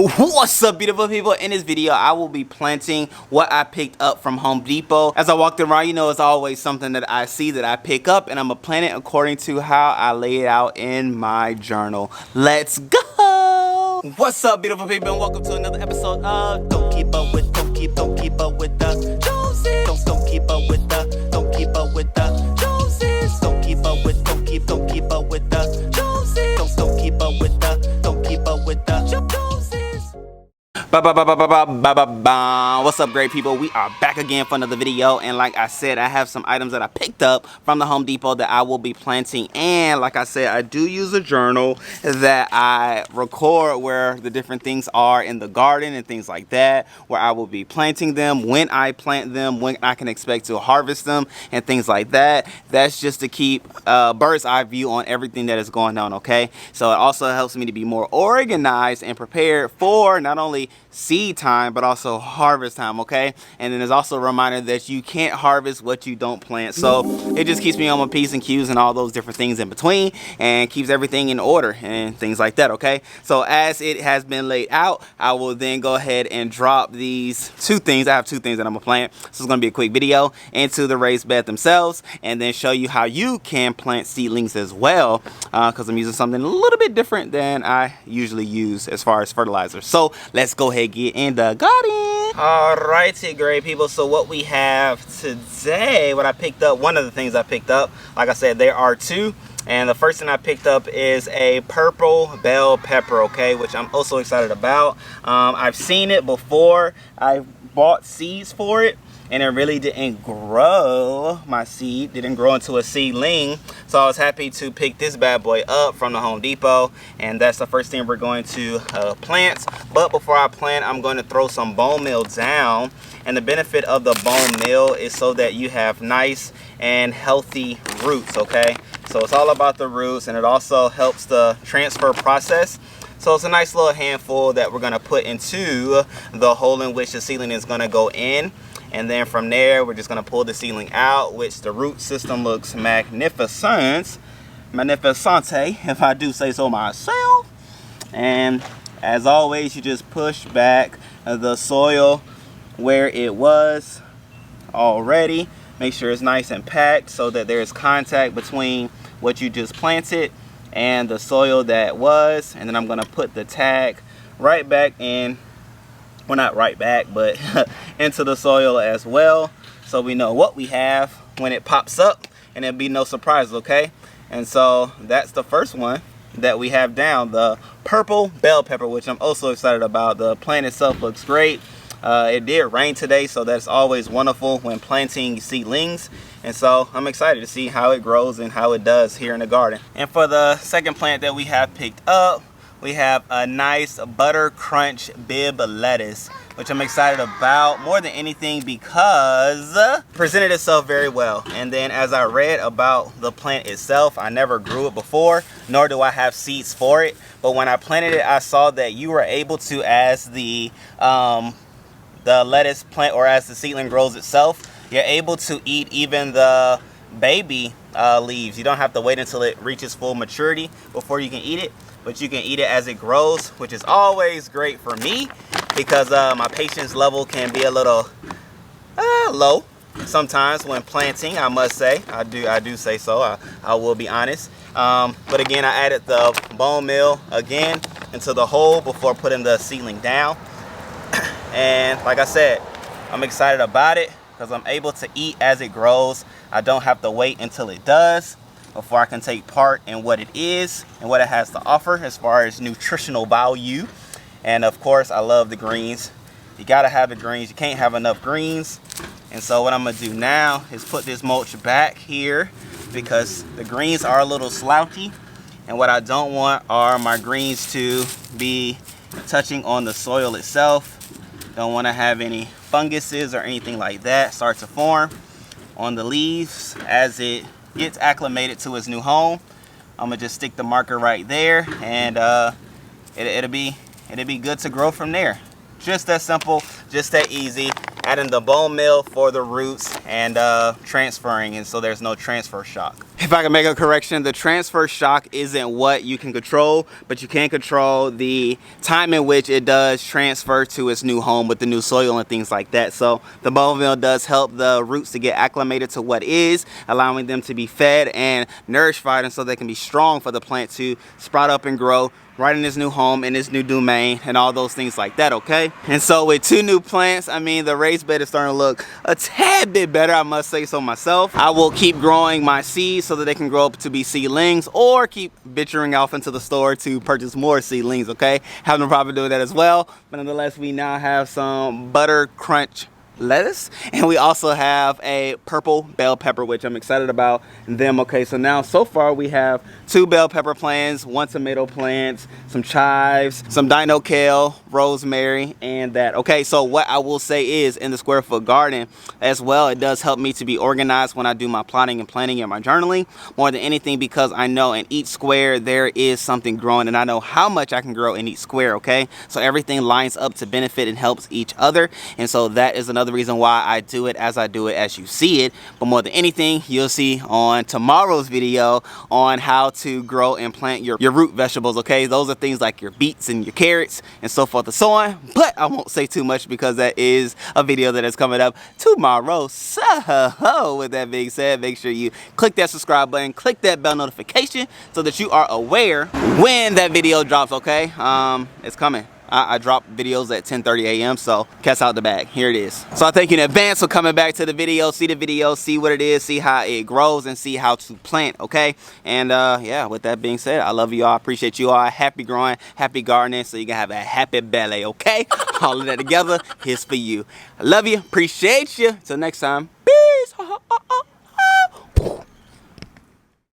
What's up, beautiful people? In this video I will be planting what I picked up from Home Depot. As I walked around, you know, it's always something that I see that I pick up, and I'm gonna plant it according to how I lay it out in my journal. Let's go. What's up, beautiful people, and welcome to another episode of Don't Keep Up With the Joneses. Don't keep up with the Joneses. Don't keep up with the Joneses. Don't keep up with the Joneses. Don't keep up with the Joneses. What's up, great people? We are back again for another video, and like I said, I have some items that I picked up from the Home Depot that I will be planting. And like I said, I do use a journal that I record where the different things are in the garden and things like that, where I will be planting them, when I plant them, when I can expect to harvest them, and things like that. That's just to keep bird's eye view on everything that is going on, okay? So it also helps me to be more organized and prepared for not only seed time but also harvest time, okay? And then there's also a reminder that you can't harvest what you don't plant, so it just keeps me on my P's and Q's and all those different things in between, and keeps everything in order and things like that, okay? So as it has been laid out, I will then go ahead and drop these two things. I have two things that I'm gonna plant, so it's gonna be a quick video, into the raised bed themselves, and then show you how you can plant seedlings as well, because I'm using something a little bit different than I usually use as far as fertilizer. So let's go ahead and get in the garden. Alrighty, great people, so what we have today, what I picked up, one of the things I picked up, like I said, there are two, and the first thing I picked up is a purple bell pepper, okay, which I'm also excited about. I've seen it before. I bought seeds for it, and it really didn't grow. My seed didn't grow into a seedling, so I was happy to pick this bad boy up from the Home Depot, and that's the first thing we're going to plant. But before I plant, I'm going to throw some bone meal down, and the benefit of the bone meal is so that you have nice and healthy roots, okay? So it's all about the roots, and it also helps the transfer process. So it's a nice little handful that we're going to put into the hole in which the seedling is going to go in. And then from there, we're just going to pull the seedling out, which the root system looks magnificent, if I do say so myself. And as always, you just push back the soil where it was already. Make sure it's nice and packed so that there's contact between what you just planted and the soil that was. And then I'm going to put the tag right back in. Well, not right back, but into the soil as well, so we know what we have when it pops up, and there'll be no surprises, okay? And so that's the first one that we have down, the purple bell pepper, which I'm also excited about. The plant itself looks great. It did rain today, so that's always wonderful when planting seedlings, and so I'm excited to see how it grows and how it does here in the garden. And for the second plant that we have picked up, we have a nice butter crunch bib lettuce, which I'm excited about more than anything because it presented itself very well. And then as I read about the plant itself, I never grew it before, nor do I have seeds for it. But when I planted it, I saw that you were able to, as the lettuce plant, or as the seedling grows itself, you're able to eat even the baby leaves. You don't have to wait until it reaches full maturity before you can eat it, but you can eat it as it grows, which is always great for me because my patience level can be a little low sometimes when planting, I must say. I do say so. I will be honest. But again, I added the bone meal again into the hole before putting the seedling down. And like I said, I'm excited about it because I'm able to eat as it grows. I don't have to wait until it does before I can take part in what it is and what it has to offer as far as nutritional value. And of course, I love the greens. You gotta have the greens. You can't have enough greens. And so what I'm gonna do now is put this mulch back here because the greens are a little slouchy, and what I don't want are my greens to be touching on the soil itself. Don't want to have any funguses or anything like that start to form on the leaves as it gets acclimated to its new home. I'm gonna just stick the marker right there, and it'll be good to grow from there. Just that simple, just that easy. adding the bone meal for the roots and transferring, and so there's no transfer shock. If I can make a correction, the transfer shock isn't what you can control, but you can control the time in which it does transfer to its new home with the new soil and things like that. So the bone meal does help the roots to get acclimated to what is, allowing them to be fed and nourished, and so they can be strong for the plant to sprout up and grow right in his new home, in his new domain, and all those things like that, okay? And so with 2 new plants, I mean, the raised bed is starting to look a tad bit better, I must say so myself. I will keep growing my seeds so that they can grow up to be seedlings, or keep venturing off into the store to purchase more seedlings, okay? Have no problem doing that as well. But nonetheless, we now have some butter crunch lettuce, and we also have a purple bell pepper, which I'm excited about them. Okay, so now so far we have 2 bell pepper plants, 1 tomato plant, some chives, some dino kale, rosemary, and that. Okay, so what I will say is, in the square foot garden as well, it does help me to be organized when I do my plotting and planning and my journaling, more than anything, because I know in each square there is something growing, and I know how much I can grow in each square. Okay, so everything lines up to benefit and helps each other, and so that is another reason why I do it as you see it. But more than anything, you'll see on tomorrow's video on how to grow and plant your root vegetables. Okay, those are things like your beets and your carrots and so forth and so on, but I won't say too much because that is a video that is coming up tomorrow. So with that being said, make sure you click that subscribe button, click that bell notification so that you are aware when that video drops. Okay, it's coming. I drop videos at 10:30 a.m. so cat's out the bag. Here it is. So I thank you in advance for coming back to the video, see what it is, see how it grows, and see how to plant. Okay, and yeah, with that being said, I love you all, appreciate you all. Happy growing, happy gardening, so you can have a happy belly. Okay, all of that together, here's for you. I love you, appreciate you. Till next time, peace.